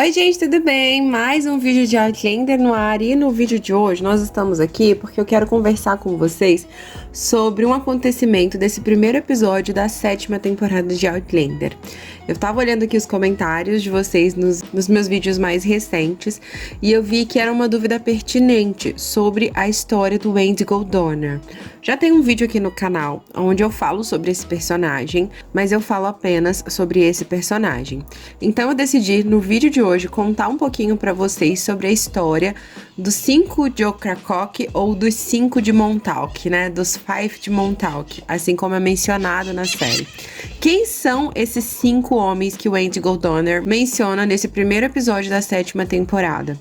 Oi gente, tudo bem? Mais um vídeo de Outlander no ar e no vídeo de hoje nós estamos aqui porque eu quero conversar com vocês sobre um acontecimento desse primeiro episódio da 7ª temporada de Outlander. Eu tava olhando aqui os comentários de vocês nos meus vídeos mais recentes e eu vi que era uma dúvida pertinente sobre a história do Wendigo Donner. Já tem um vídeo aqui no canal onde eu falo sobre esse personagem, mas eu falo apenas sobre esse personagem. Então eu decidi no vídeo de hoje contar um pouquinho para vocês sobre a história dos 5 de Ocracoke ou dos 5 de Montauk, né? Dos 5 de Montauk, assim como é mencionado na série. Quem são esses 5 homens que o Wendigo Donner menciona nesse primeiro episódio da 7ª temporada?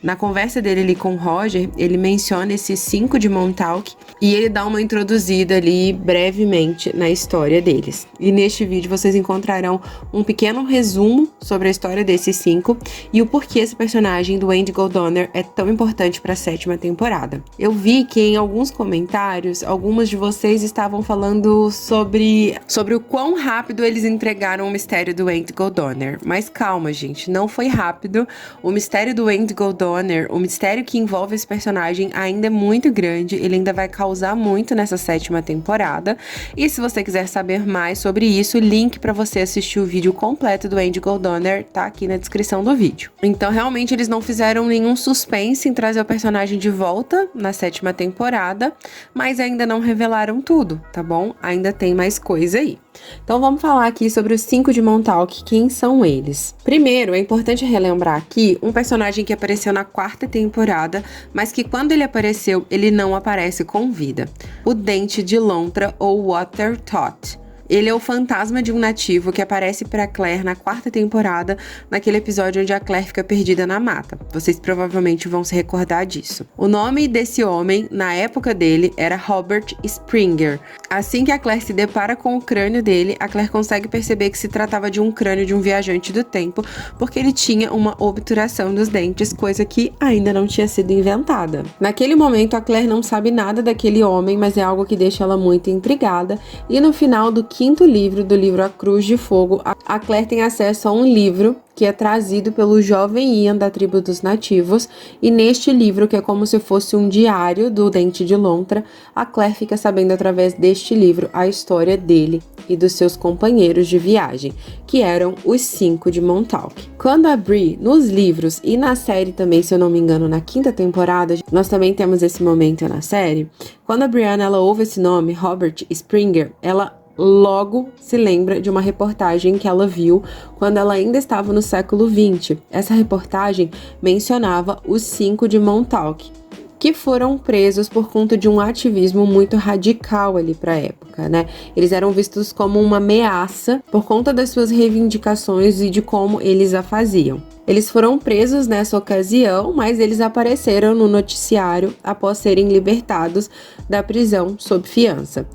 Na conversa dele ali com o Roger, ele menciona esses 5 de Montauk e ele dá uma introduzida ali brevemente na história deles. E neste vídeo vocês encontrarão um pequeno resumo sobre a história desses 5 e o porquê esse personagem do Wendigo Donner é tão importante para a 7ª temporada. Eu vi que em alguns comentários, algumas de vocês estavam falando sobre o quão rápido eles entregaram o mistério do Wendigo Donner. Mas calma, gente, não foi rápido. O mistério do Wendigo Donner, o mistério que envolve esse personagem ainda é muito grande, ele ainda vai causar muito nessa 7ª temporada. E se você quiser saber mais sobre isso, o link para você assistir o vídeo completo do Wendigo Donner tá aqui na descrição do vídeo. Então, realmente, eles não fizeram nenhum suspense em trazer o personagem de volta na 7ª temporada, mas ainda não revelaram tudo, tá bom? Ainda tem mais coisa aí. Então vamos falar aqui sobre os 5 de Montauk, quem são eles? Primeiro, é importante relembrar aqui um personagem que apareceu na 4ª temporada, mas que quando ele apareceu, ele não aparece com vida. O Dente de Lontra, ou Watertot. Ele é o fantasma de um nativo que aparece para Claire na 4ª temporada, naquele episódio onde a Claire fica perdida na mata. Vocês provavelmente vão se recordar disso. O nome desse homem, na época dele, era Robert Springer. Assim que a Claire se depara com o crânio dele, a Claire consegue perceber que se tratava de um crânio de um viajante do tempo, porque ele tinha uma obturação dos dentes, coisa que ainda não tinha sido inventada. Naquele momento, a Claire não sabe nada daquele homem, mas é algo que deixa ela muito intrigada, e no final do 5º livro, do livro A Cruz de Fogo, a Claire tem acesso a um livro que é trazido pelo jovem Ian da tribo dos nativos, e neste livro, que é como se fosse um diário do Dente de Lontra, a Claire fica sabendo através deste livro a história dele e dos seus companheiros de viagem, que eram os 5 de Montauk. Quando a Bree, nos livros e na série também, se eu não me engano, na 5ª temporada, nós também temos esse momento na série, quando a Brianna ela ouve esse nome, Robert Springer, ela logo se lembra de uma reportagem que ela viu quando ela ainda estava no século XX. Essa reportagem mencionava os 5 de Montauk, que foram presos por conta de um ativismo muito radical ali para a época, né? Eles eram vistos como uma ameaça por conta das suas reivindicações e de como eles a faziam. Eles foram presos nessa ocasião, mas eles apareceram no noticiário após serem libertados da prisão sob fiança.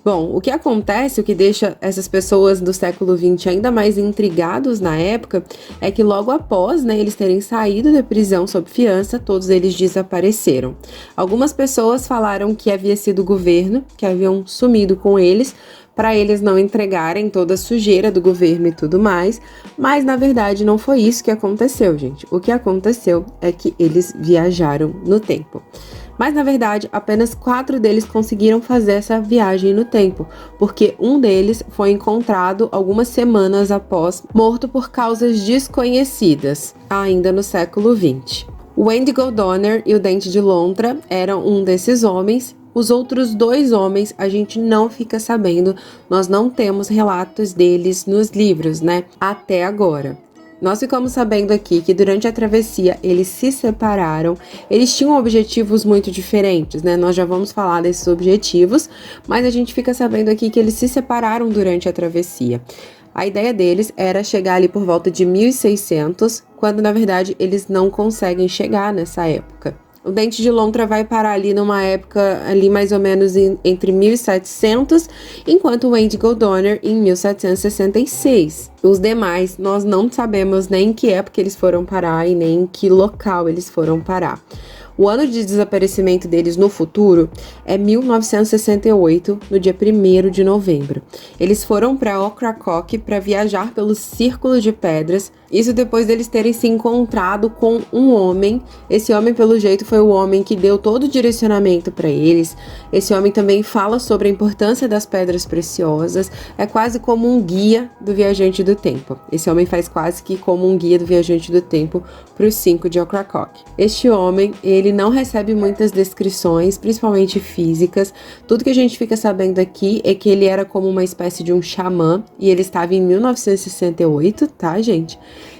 Bom, o que acontece, o que deixa essas pessoas do século XX ainda mais intrigados na época, é que logo após, eles terem saído da prisão sob fiança, todos eles desapareceram. Algumas pessoas falaram que havia sido o governo, que haviam sumido com eles, para eles não entregarem toda a sujeira do governo e tudo mais, mas na verdade não foi isso que aconteceu, gente. O que aconteceu é que eles viajaram no tempo. Mas, na verdade, apenas 4 deles conseguiram fazer essa viagem no tempo, porque um deles foi encontrado algumas semanas após, morto por causas desconhecidas, ainda no século XX. O Wendigo Donner e o Dente de Lontra eram um desses homens. Os outros 2 homens a gente não fica sabendo, nós não temos relatos deles nos livros, até agora. Nós ficamos sabendo aqui que durante a travessia eles se separaram, eles tinham objetivos muito diferentes, Nós já vamos falar desses objetivos, mas a gente fica sabendo aqui que eles se separaram durante a travessia. A ideia deles era chegar ali por volta de 1600, quando na verdade eles não conseguem chegar nessa época. O Dente de Lontra vai parar ali numa época ali mais ou menos entre 1700, enquanto o Wendigo Donner em 1766. Os demais, nós não sabemos nem em que época eles foram parar e nem em que local eles foram parar. O ano de desaparecimento deles no futuro é 1968, no dia 1º de novembro. Eles foram para Ocracoke para viajar pelo Círculo de Pedras, isso depois deles terem se encontrado com um homem. Esse homem, pelo jeito, foi o homem que deu todo o direcionamento para eles. Esse homem também fala sobre a importância das pedras preciosas, é quase como um guia do viajante do tempo. Esse homem faz quase que como um guia do viajante do tempo para os 5 de Ocracoke. Este homem, ele não recebe muitas descrições, principalmente físicas. Tudo que a gente fica sabendo aqui é que ele era como uma espécie de um xamã e ele estava em 1968, tá, gente?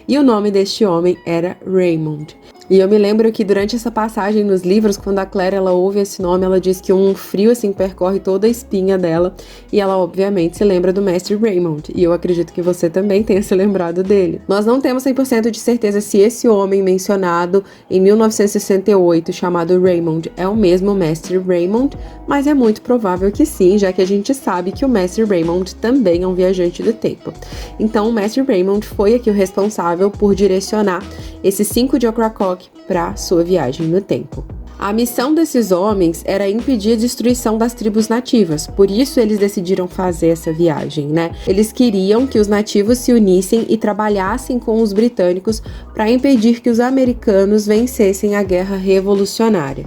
E o nome deste homem era Raymond. E eu me lembro que durante essa passagem nos livros, quando a Claire ela ouve esse nome, ela diz que um frio assim percorre toda a espinha dela e ela obviamente se lembra do mestre Raymond. E eu acredito que você também tenha se lembrado dele. Nós não temos 100% de certeza se esse homem mencionado em 1968, chamado Raymond, é o mesmo mestre Raymond, mas é muito provável que sim, já que a gente sabe que o mestre Raymond também é um viajante do tempo. Então o mestre Raymond foi aqui o responsável por direcionar esses 5 de Ocracoke para sua viagem no tempo. A missão desses homens era impedir a destruição das tribos nativas, por isso eles decidiram fazer essa viagem, né? Eles queriam que os nativos se unissem e trabalhassem com os britânicos para impedir que os americanos vencessem a guerra revolucionária.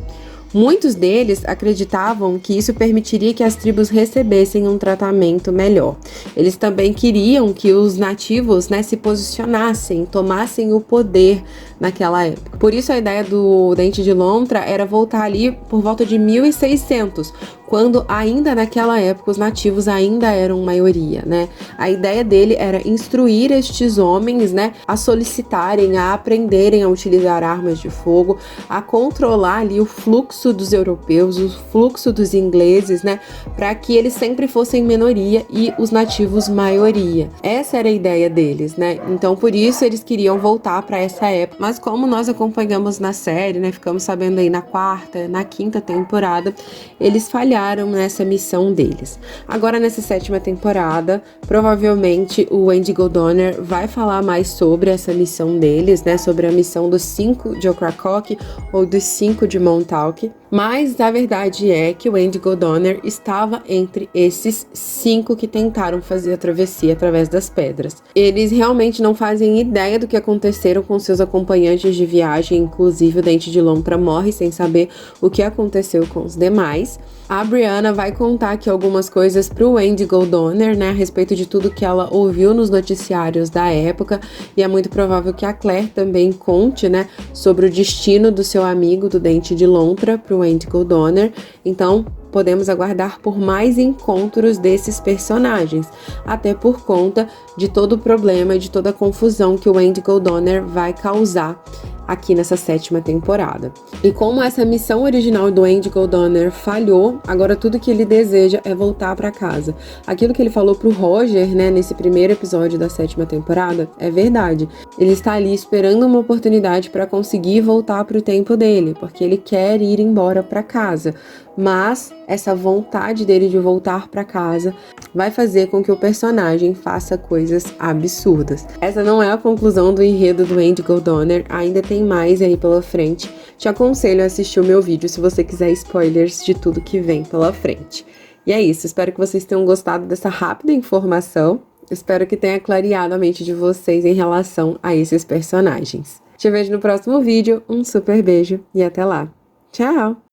Muitos deles acreditavam que isso permitiria que as tribos recebessem um tratamento melhor. Eles também queriam que os nativos, né, se posicionassem, tomassem o poder naquela época. Por isso a ideia do Dente de Lontra era voltar ali por volta de 1600, quando ainda naquela época os nativos ainda eram maioria, né? A ideia dele era instruir estes homens, né, a solicitarem, a aprenderem a utilizar armas de fogo, a controlar ali o fluxo dos europeus, o fluxo dos ingleses, né, para que eles sempre fossem minoria e os nativos maioria. Essa era a ideia deles, né? Então por isso eles queriam voltar para essa época. Mas como nós acompanhamos na série, né, ficamos sabendo aí na 4ª, na 5ª temporada, eles falharam nessa missão deles. Agora nessa 7ª temporada, provavelmente o Índigo Donner vai falar mais sobre essa missão deles, né, sobre a missão dos 5 de Ocracoke ou dos 5 de Montauk. Mas a verdade é que o Índigo Donner estava entre esses 5 que tentaram fazer a travessia através das pedras. Eles realmente não fazem ideia do que aconteceram com seus acompanhantes de viagem, inclusive o Dente de Lontra morre sem saber o que aconteceu com os demais. A Brianna vai contar aqui algumas coisas pro Índigo Donner, né, a respeito de tudo que ela ouviu nos noticiários da época, e é muito provável que a Claire também conte, né, sobre o destino do seu amigo do Dente de Lontra pro Índigo Donner. Então podemos aguardar por mais encontros desses personagens, até por conta de todo o problema e de toda a confusão que o Índigo Donner vai causar aqui nessa 7ª temporada. E como essa missão original do Índigo Donner falhou, agora tudo que ele deseja é voltar para casa. Aquilo que ele falou pro Roger, né, nesse primeiro episódio da 7ª temporada, é verdade. Ele está ali esperando uma oportunidade para conseguir voltar pro tempo dele, porque ele quer ir embora para casa. Mas essa vontade dele de voltar para casa vai fazer com que o personagem faça coisas absurdas. Essa não é a conclusão do enredo do Índigo Donner, ainda tem mais aí pela frente. Te aconselho a assistir o meu vídeo se você quiser spoilers de tudo que vem pela frente. E é isso, espero que vocês tenham gostado dessa rápida informação. Espero que tenha clareado a mente de vocês em relação a esses personagens. Te vejo no próximo vídeo, um super beijo e até lá. Tchau!